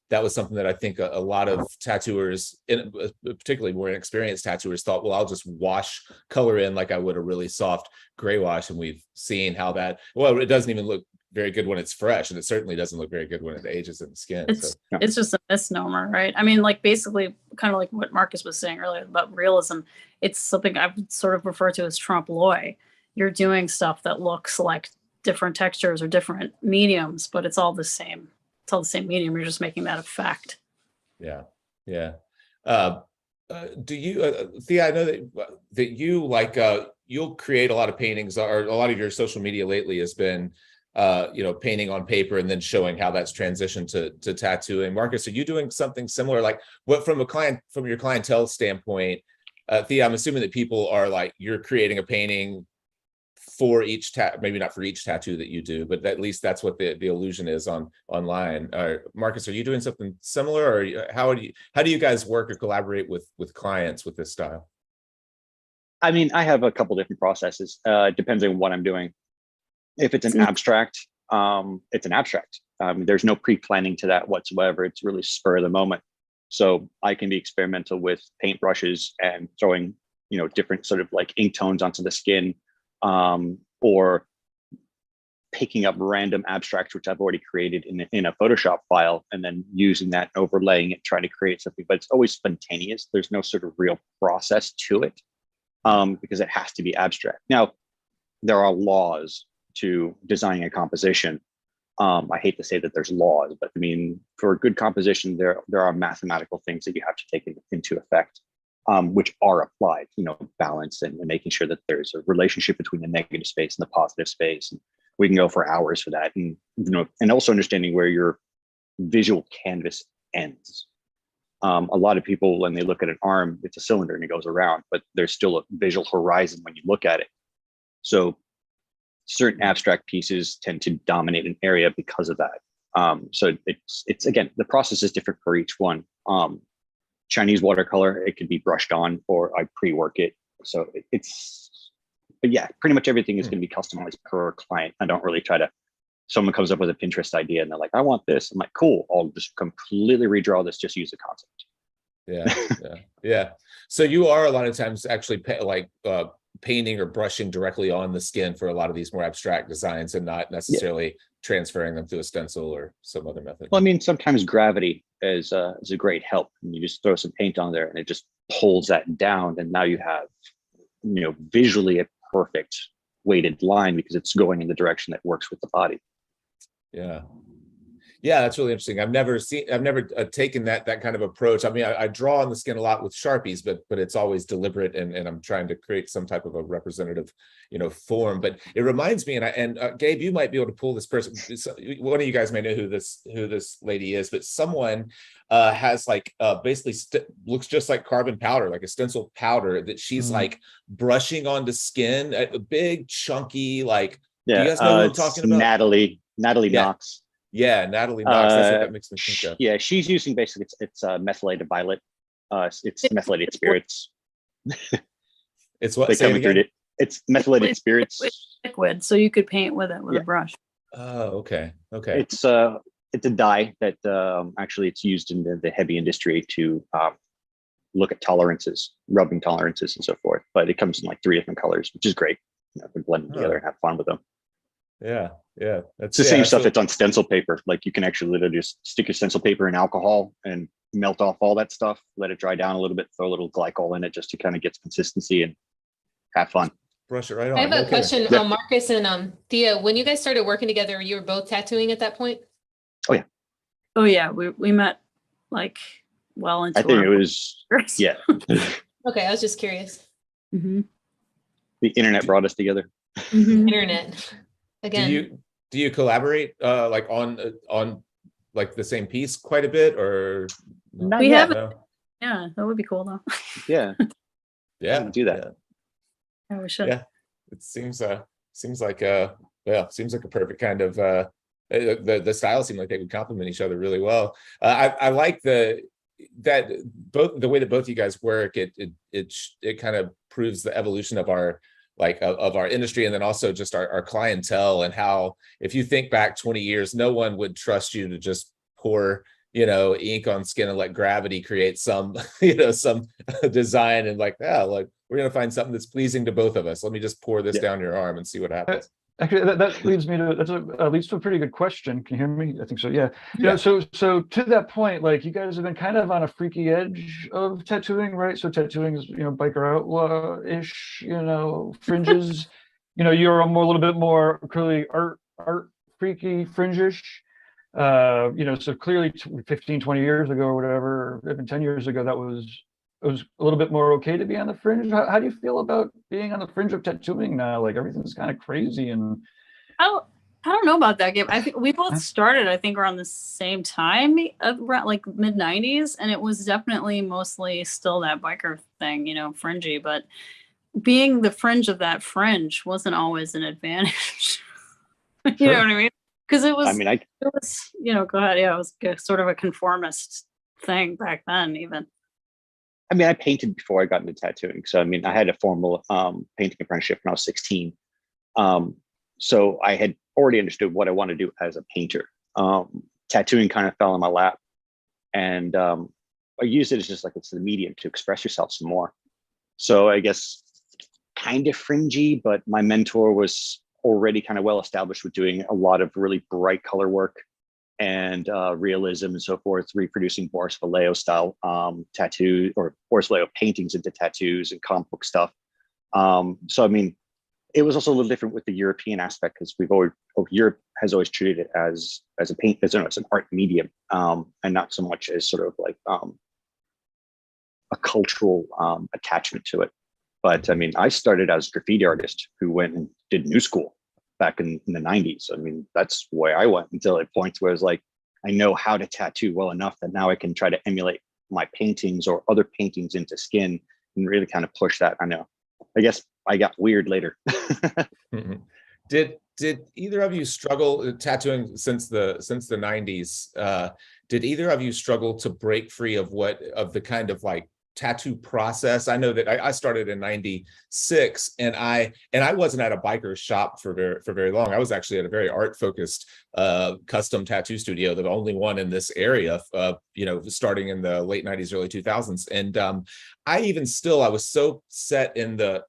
That was something that I think a lot of tattooers, particularly more inexperienced tattooers, thought, well, I'll just wash color in like I would a really soft gray wash. And we've seen how that, well, it doesn't even look very good when it's fresh, and it certainly doesn't look very good when it ages in the skin. It's just a misnomer, right? I mean, like basically kind of like what Marcus was saying earlier about realism. It's something I would sort of refer to as trompe l'oeil. You're doing stuff that looks like different textures or different mediums, but it's all the same. It's all the same medium. You're just making that effect. Yeah. Yeah. Do you, Thea, I know that you like, you'll create a lot of paintings, or a lot of your social media lately has been, you know, painting on paper and then showing how that's transitioned to tattooing. Marcus, are you doing something similar? Like what, from your clientele standpoint, Thea, I'm assuming that people are like, you're creating a painting for each maybe not for each tattoo that you do, but at least that's what the illusion is online. Marcus, are you doing something similar, or how do you guys work or collaborate with clients with this style? I mean, I have a couple different processes. Depends on what I'm doing. If it's an abstract, it's an abstract. There's no pre-planning to that whatsoever. It's really spur of the moment. So I can be experimental with paintbrushes and throwing, you know, different sort of like ink tones onto the skin, or picking up random abstracts, which I've already created in a Photoshop file, and then using that, overlaying it, trying to create something, but it's always spontaneous. There's no sort of real process to it, because it has to be abstract. Now, there are laws to designing a composition. I hate to say that there's laws, but I mean, for a good composition, there are mathematical things that you have to take into effect, which are applied, you know, balance and making sure that there's a relationship between the negative space and the positive space. And we can go for hours for that. And, you know, and also understanding where your visual canvas ends. A lot of people, when they look at an arm, it's a cylinder and it goes around, but there's still a visual horizon when you look at it. So certain abstract pieces tend to dominate an area because of that. So it's again, the process is different for each one. Chinese watercolor, it can be brushed on, or I pre-work it. So but yeah, pretty much everything is going to be customized per client. I don't really try to, someone comes up with a Pinterest idea and they're like, I want this. I'm like, cool, I'll just completely redraw this, just use the concept. Yeah. So you are a lot of times actually painting or brushing directly on the skin for a lot of these more abstract designs, and not necessarily transferring them to a stencil or some other method. Well, I mean, sometimes gravity is a great help, and you just throw some paint on there and it just pulls that down, and now you have, you know, visually a perfect weighted line because it's going in the direction that works with the body. Yeah. Yeah, that's really interesting. I've never taken that kind of approach. I mean, I draw on the skin a lot with Sharpies, but it's always deliberate, and I'm trying to create some type of a representative, form. But it reminds me, and Gabe, you might be able to pull this person. One of you guys may know who this lady is, but someone has like basically looks just like carbon powder, like a stencil powder that she's like brushing onto skin, a big chunky, like. Yeah, do you guys know who I'm talking about? Natalie Knox. Yeah, Natalie Knox. That's what that makes me think of. Yeah, she's using basically it's methylated violet. It's methylated spirits. It's what? They coming through it. It's methylated spirits. Liquid, so you could paint with it with a brush. Oh, okay. It's a dye that actually it's used in the heavy industry to look at tolerances, rubbing tolerances, and so forth. But it comes in like 3 different colors, which is great. You can blend them together and have fun with them. Yeah, it's the same stuff that's on stencil paper. Like you can actually literally just stick your stencil paper in alcohol and melt off all that stuff, let it dry down a little bit, throw a little glycol in it just to kind of get consistency and have fun. Brush it right on. I have a question, Marcus and Thea. When you guys started working together, you were both tattooing at that point? Oh yeah, we met like well into. I think it was yeah. Okay, I was just curious. Mm-hmm. The internet brought us together. Mm-hmm. Internet. Again. Do you collaborate like on like the same piece quite a bit, or not we yet? have yeah, that would be cool though. Yeah do that. Yeah, we should. Yeah, it seems like a perfect kind of the styles seem like they would complement each other really well. I like the way that both you guys work. It kind of proves the evolution of our industry, and then also just our clientele, and how if you think back 20 years, no one would trust you to just pour ink on skin and let gravity create some some design, and like we're gonna find something that's pleasing to both of us. Let me just pour this down your arm and see what happens. Actually, that leads me to leads to a pretty good question. Can you hear me? I think so. Yeah. So to that point, like you guys have been kind of on a freaky edge of tattooing, right? So tattooing is biker outlaw-ish, fringes. You're a little bit more clearly art freaky fringe-ish. So clearly 15, 20 years ago or whatever, or even 10 years ago, it was a little bit more okay to be on the fringe. How do you feel about being on the fringe of tattooing now? Like everything's kind of crazy and. I don't know about that, Gabe. I think we both started, around the same time, around like mid 90s, and it was definitely mostly still that biker thing, fringy. But being the fringe of that fringe wasn't always an advantage. You know what I mean? Because it was. I mean, it was, go ahead. Yeah, it was sort of a conformist thing back then, even. I mean, I painted before I got into tattooing. So, I mean, I had a formal painting apprenticeship when I was 16. So I had already understood what I want to do as a painter. Tattooing kind of fell in my lap. And I used it as just like it's the medium to express yourself some more. So I guess kind of fringy, but my mentor was already kind of well established with doing a lot of really bright color work and realism and so forth, reproducing Boris Vallejo style tattoo or Boris Vallejo paintings into tattoos and comic book stuff. So I mean, it was also a little different with the European aspect, because Europe has always treated it as a paint, as an art medium, and not so much as sort of like a cultural attachment to it. But I mean, I started as a graffiti artist who went and did new school back in the 90s. I mean, that's where I went until a point where it was like, I know how to tattoo well enough that now I can try to emulate my paintings or other paintings into skin and really kind of push that. I know. I guess I got weird later. Mm-hmm. Did either of you struggle tattooing since the 90s? Did either of you struggle to break free of the kind of like tattoo process? I know that I started in 96, and I wasn't at a biker shop for very long. I was actually at a very art focused custom tattoo studio, the only one in this area, starting in the late 90s, early 2000s. And I was so set in the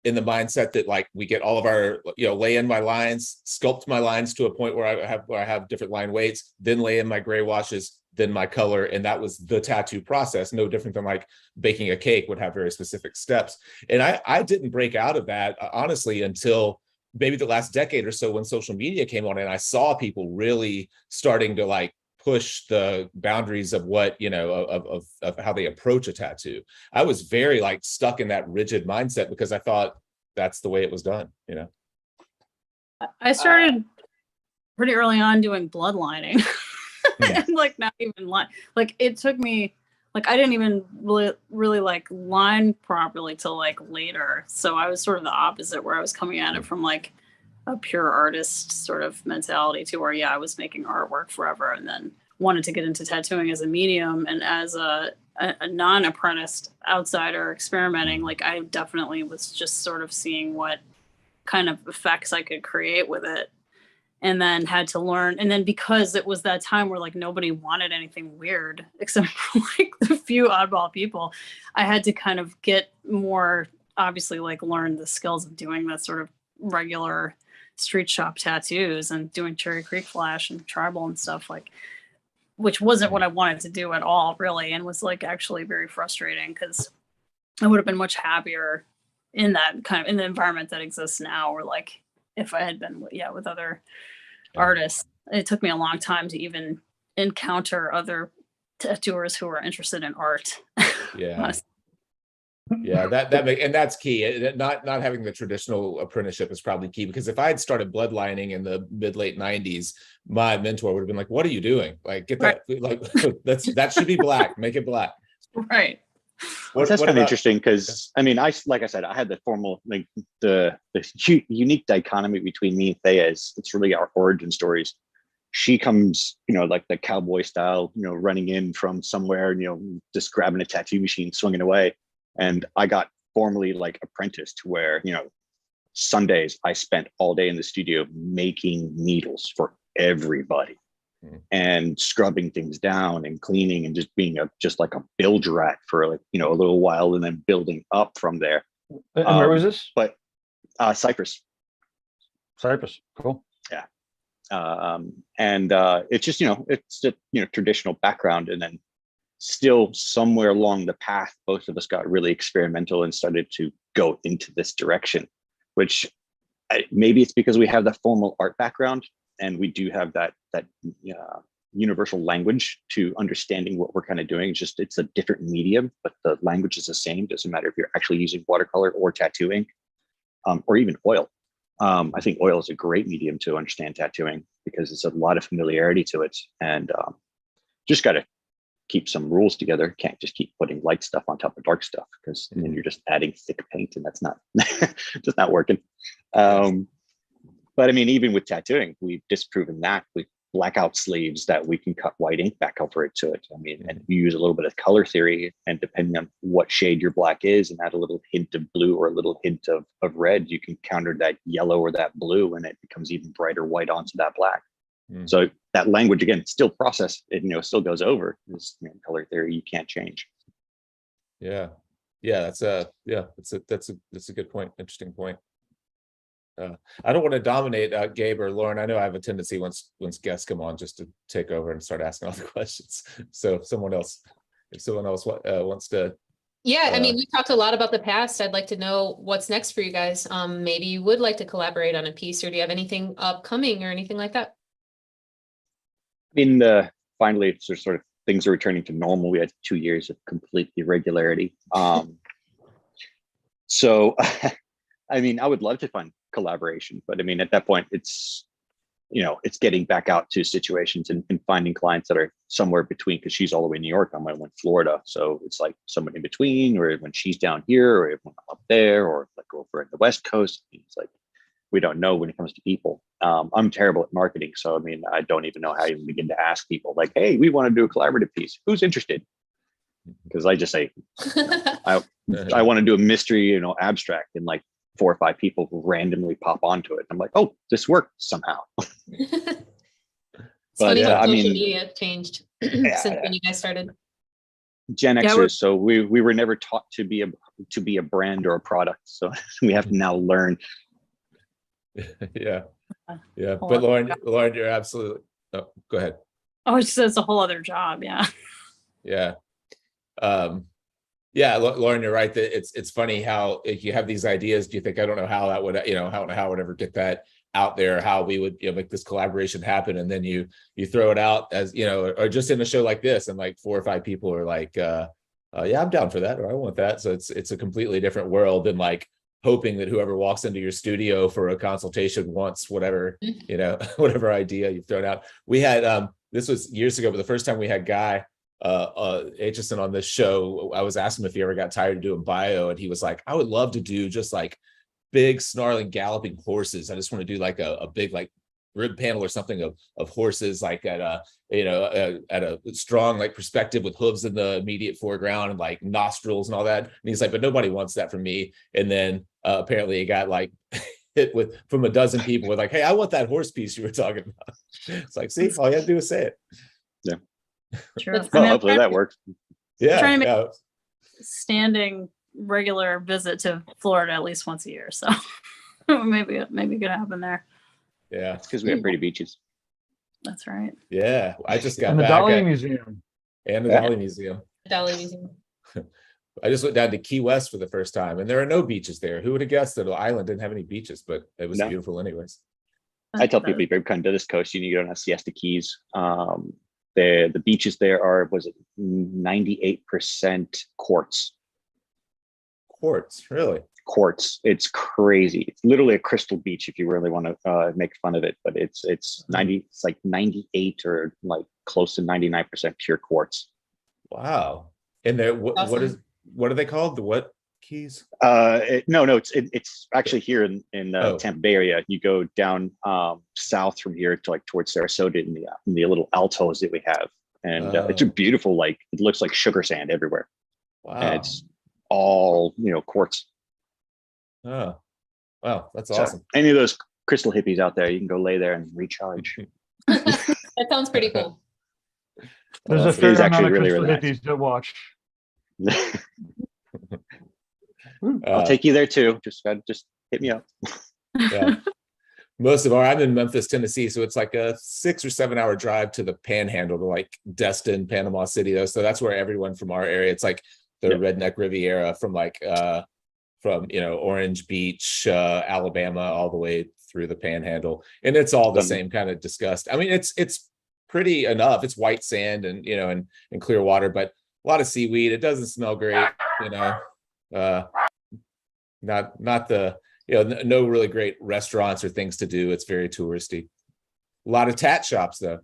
mindset that like we get all of our, lay in my lines, sculpt my lines to a point where I have different line weights, then lay in my gray washes, then my color. And that was the tattoo process. No different than like baking a cake would have very specific steps. And I didn't break out of that honestly until maybe the last decade or so when social media came on, and I saw people really starting to like push the boundaries of what, you know, of how they approach a tattoo. I was very like stuck in that rigid mindset because I thought that's the way it was done, you know. I started pretty early on doing blood lining. And like not even line, like it took me, like I didn't even really like line properly till like later. So I was sort of the opposite, where I was coming at it from like a pure artist sort of mentality to where, yeah, I was making artwork forever, and then wanted to get into tattooing as a medium and as a non-apprenticed outsider experimenting. Like I definitely was just sort of seeing what kind of effects I could create with it, and then had to learn. And then because it was that time where like nobody wanted anything weird except for like the few oddball people, I had to kind of get more, obviously like learn the skills of doing that sort of regular street shop tattoos and doing Cherry Creek Flash and tribal and stuff, like, which wasn't what I wanted to do at all really, and was like actually very frustrating because I would have been much happier in that kind of, in the environment that exists now, or like if I had been, yeah, with other artists. It took me a long time to even encounter other tattooers who were interested in art. Yeah. Yeah, and that's key. Not having the traditional apprenticeship is probably key, because if I had started bloodlining in the mid-late 90s, my mentor would have been like, what are you doing? Like, get that, like, that should be black, make it black. Right. That's kind of interesting, because I mean, like I said, I had the formal, like the unique dichotomy between me and Thea is it's really our origin stories. She comes, you know, like the cowboy style, you know, running in from somewhere, you know, just grabbing a tattoo machine, swinging away. And I got formally like apprenticed to where, you know, Sundays I spent all day in the studio making needles for everybody. And scrubbing things down and cleaning and just being just like a bilge rat for like, you know, a little while, and then building up from there. And where was this? But Cyprus. Cool. Yeah. It's just, you know, it's a, you know, traditional background, and then still somewhere along the path, both of us got really experimental and started to go into this direction, which maybe it's because we have that formal art background. And we do have that universal language to understanding what we're kind of doing. It's a different medium, but the language is the same. Doesn't matter if you're actually using watercolor or tattooing, or even oil. I think oil is a great medium to understand tattooing because there's a lot of familiarity to it, and just got to keep some rules together. Can't just keep putting light stuff on top of dark stuff, because then you're just adding thick paint, and that's not just not working. But I mean, even with tattooing, we've disproven that with blackout sleeves that we can cut white ink back over it to it. I mean, and you use a little bit of color theory, and depending on what shade your black is, and add a little hint of blue or a little hint of red, you can counter that yellow or that blue, and it becomes even brighter white onto that black. So that language, again, still process, it, you know, still goes over. This, you know, color theory you can't change. Yeah, that's a good point. Interesting point. I don't want to dominate Gabe or Lauren. I know I have a tendency once guests come on just to take over and start asking all the questions. So if someone else wants to. Yeah, I mean, we talked a lot about the past. I'd like to know what's next for you guys. Maybe you would like to collaborate on a piece, or do you have anything upcoming or anything like that? I mean, finally, sort of things are returning to normal. We had 2 years of complete irregularity. So, I mean, I would love to find collaboration, but I mean, at that point, it's, you know, it's getting back out to situations and finding clients that are somewhere between, because she's all the way in New York, I'm in Florida. So it's like someone in between, or when she's down here, or when I'm up there, or like over at the West Coast. It's like, we don't know when it comes to people. I'm terrible at marketing. So, I mean, I don't even know how to even begin to ask people like, hey, we want to do a collaborative piece. Who's interested? Because I just say, I want to do a mystery, you know, abstract, and like 4 or 5 people will randomly pop onto it. I'm like, oh, this worked somehow. It's But funny how I social mean, media changed since when you guys started. Gen Xers, so we were never taught to be a brand or a product. So we have to now learn. Yeah. But Lauren, you're absolutely. Oh, go ahead. Oh, it's a whole other job. Yeah. Yeah. Yeah, Lauren, you're right. That it's funny how if you have these ideas, do you think I don't know how that would, how I would ever get that out there, how we would make this collaboration happen, and then you throw it out as or just in a show like this, and like 4 or 5 people are like, yeah, I'm down for that, or I want that. So it's a completely different world than like hoping that whoever walks into your studio for a consultation wants whatever whatever idea you've thrown out. We had this was years ago, but the first time we had Guy Aitchison on this show, I was asking him if he ever got tired of doing bio, and he was like, I would love to do just like big snarling galloping horses. I just want to do like a big like rib panel or something of horses, like at a at a strong like perspective with hooves in the immediate foreground and like nostrils and all that. And he's like, but nobody wants that from me. And then apparently he got like hit with from a dozen people with like, hey, I want that horse piece you were talking about. It's like, see, all you have to do is say it. Yeah. True. Well, hopefully that works. Yeah. Trying to make standing regular visit to Florida at least once a year. So maybe it could happen there. Yeah. It's because we have pretty beaches. That's right. Yeah. I just got And the back Dolly Museum. and the Yeah. Dolly Museum. Dolly Museum. I just went down to Key West for the first time, and there are no beaches there. Who would have guessed that the island didn't have any beaches, but it was No. beautiful anyways. I tell people, if you ever come to this coast, you need to go down to Siesta Keys. The beaches there are, was it 98% quartz? Quartz, really? Quartz. It's crazy. It's literally a crystal beach if you really want to make fun of it, but it's like 98 or like close to 99% pure quartz. Wow. And there, what Awesome. are they called? The what keys? No, it's actually here in Oh. Tampa Bay area. You go down south from here to like towards Sarasota in the little altos that we have, and it's a beautiful, like it looks like sugar sand everywhere. Wow. And it's all quartz. Oh, wow, that's So awesome. any of those crystal hippies out there, you can go lay there and recharge. That sounds pretty cool. There's a Awesome. fair It is amount actually of really crystal relaxing. hippies to watch. I'll take you there too. Just hit me up. Yeah. I'm in Memphis, Tennessee, so it's like a 6 or 7 hour drive to the Panhandle, to like Destin, Panama City, though. So that's where everyone from our area. It's like the redneck Riviera from like from Orange Beach, Alabama, all the way through the Panhandle, and it's all the same kind of disgust. I mean, it's pretty enough. It's white sand and and clear water, but a lot of seaweed. It doesn't smell great, not the no really great restaurants or things to do. It's very touristy. A lot of tat shops though.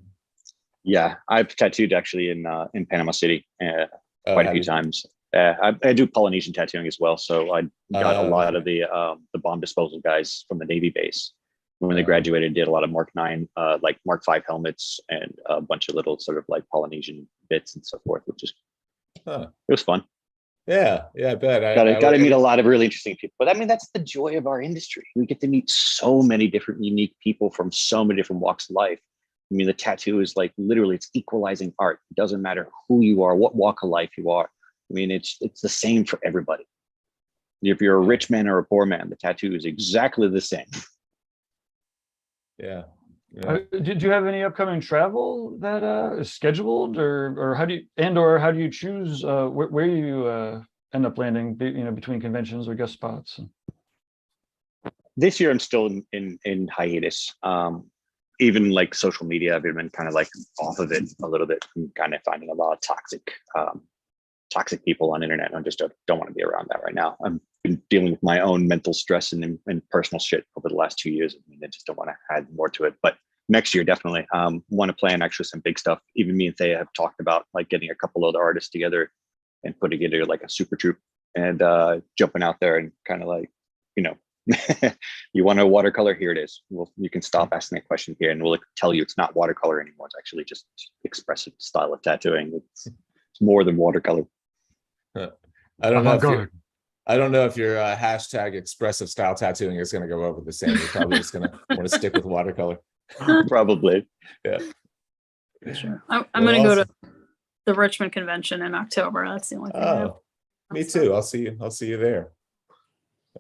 Yeah, I've tattooed actually in Panama City quite a few times. I do Polynesian tattooing as well, so I got a lot of the bomb disposal guys from the Navy base when they graduated. Did a lot of Mark 9, like Mark 5 helmets, and a bunch of little sort of like Polynesian bits and so forth, which is it was fun. Yeah, I bet. Got to meet a lot of really interesting people. But I mean, that's the joy of our industry. We get to meet so many different unique people from so many different walks of life. I mean, the tattoo is like literally it's equalizing art. It doesn't matter who you are, what walk of life you are. I mean, it's the same for everybody. If you're a rich man or a poor man, the tattoo is exactly the same. Yeah. Did you have any upcoming travel that is scheduled, or how do you choose where you end up landing? Between conventions or guest spots. This year, I'm still in hiatus. Even like social media, I've been kind of like off of it a little bit. I'm kind of finding a lot of toxic people on the internet. I just don't want to be around that right now. I've been dealing with my own mental stress and personal shit over the last 2 years. I mean, I just don't want to add more to it. But next year, definitely want to plan actually some big stuff. Even me and Thea have talked about like getting a couple other artists together and putting together like a super troupe and jumping out there and kind of like, you want a watercolor? Here it is. Well, you can stop asking that question here and we'll tell you it's not watercolor anymore. It's actually just expressive style of tattooing. It's more than watercolor. I don't know if your hashtag expressive style tattooing is going to go over the same. You're probably just going to want to stick with watercolor. Probably. Yeah. Sure. I'm going to go to the Richmond convention in October. That's the only thing. Oh, me too. I'll see you there.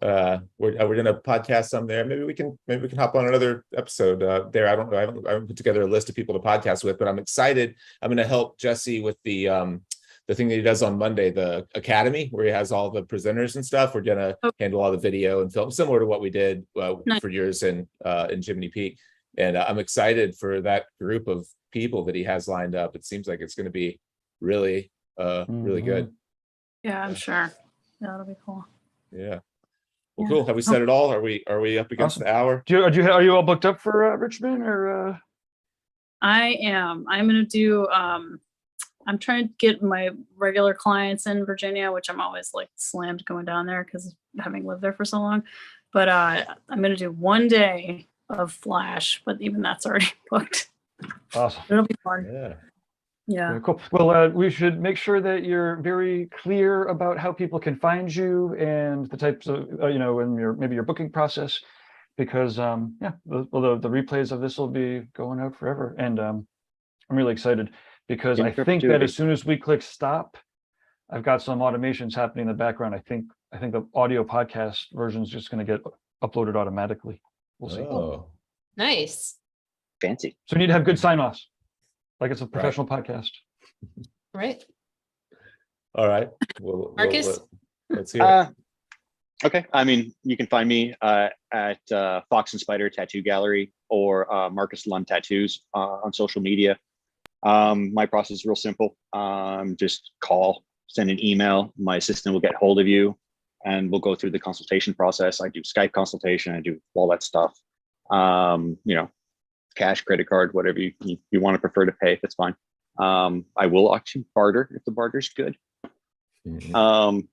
We're gonna podcast some there. Maybe we can hop on another episode there. I don't know. I haven't put together a list of people to podcast with, but I'm excited. I'm gonna help Jesse with the the thing that he does on Monday, the Academy, where he has all the presenters and stuff. We're gonna handle all the video and film, similar to what we did Nice. for years in Jiminy Peak. And I'm excited for that group of people that he has lined up. It seems like it's going to be really, really good. Yeah, I'm sure. Yeah, that'll be cool. Yeah. Well, Yeah. cool. Have we said it all? Are we up against Awesome. the hour? Are you all booked up for Richmond or? I am. I'm gonna do. I'm trying to get my regular clients in Virginia, which I'm always like slammed going down there because having lived there for so long. But I'm gonna do 1 day of Flash, but even that's already booked. Awesome. It'll be fun. Yeah. Yeah. Yeah, cool. Well, we should make sure that you're very clear about how people can find you and the types of, in maybe your booking process, because the replays of this will be going out forever. And I'm really excited because I think that as soon as we click stop, I've got some automations happening in the background. I think the audio podcast version is just going to get uploaded automatically. We'll see. Oh, Nice. Fancy. So we need to have good sign-offs, like it's a professional podcast. Right. all right. Well, Marcus? let's hear it. Okay. I mean, you can find me at Fox and Spider Tattoo Gallery or Marcus Lund Tattoos on social media. My process is real simple. Just call, send an email. My assistant will get hold of you and we'll go through the consultation process. I do Skype consultation. I do all that stuff. Cash, credit card, whatever you want to prefer to pay, that's fine. I will actually barter if the barter's good. Mhm.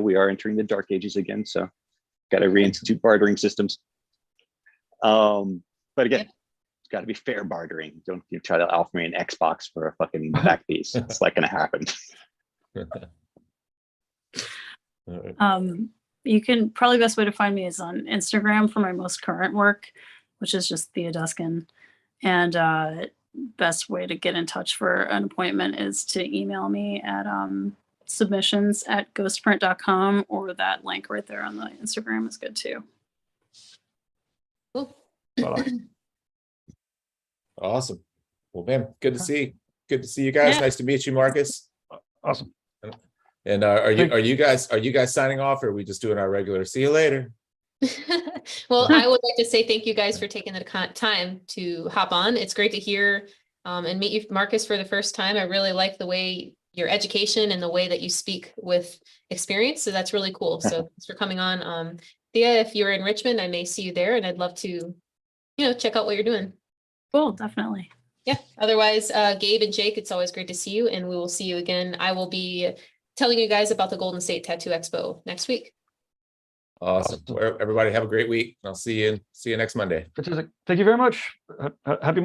We are entering the dark ages again, so got to reinstitute bartering systems. But again, it's got to be fair bartering. Don't you try to offer me an Xbox for a fucking back piece. It's not going to happen. All right. You can probably best way to find me is on Instagram for my most current work, which is just Thea Duskin. And best way to get in touch for an appointment is to email me at submissions@ghostprint.com, or that link right there on the Instagram is good too. Cool. Awesome. Well, man, good to see you guys. Yeah. Nice to meet you, Marcus. Awesome. And are you guys signing off, or are we just doing our regular see you later? Well, I would like to say thank you guys for taking the time to hop on. It's great to hear and meet you, Marcus, for the first time. I really like the way your education and the way that you speak with experience. So that's really cool. So thanks for coming on. Thea, if you're in Richmond, I may see you there, and I'd love to, check out what you're doing. Cool, definitely. Yeah. Otherwise, Gabe and Jake, it's always great to see you, and we will see you again. I will be telling you guys about the Golden State Tattoo Expo next week. Awesome. Well, everybody have a great week. I'll see you next Monday. Fantastic. Thank you very much. Happy Monday.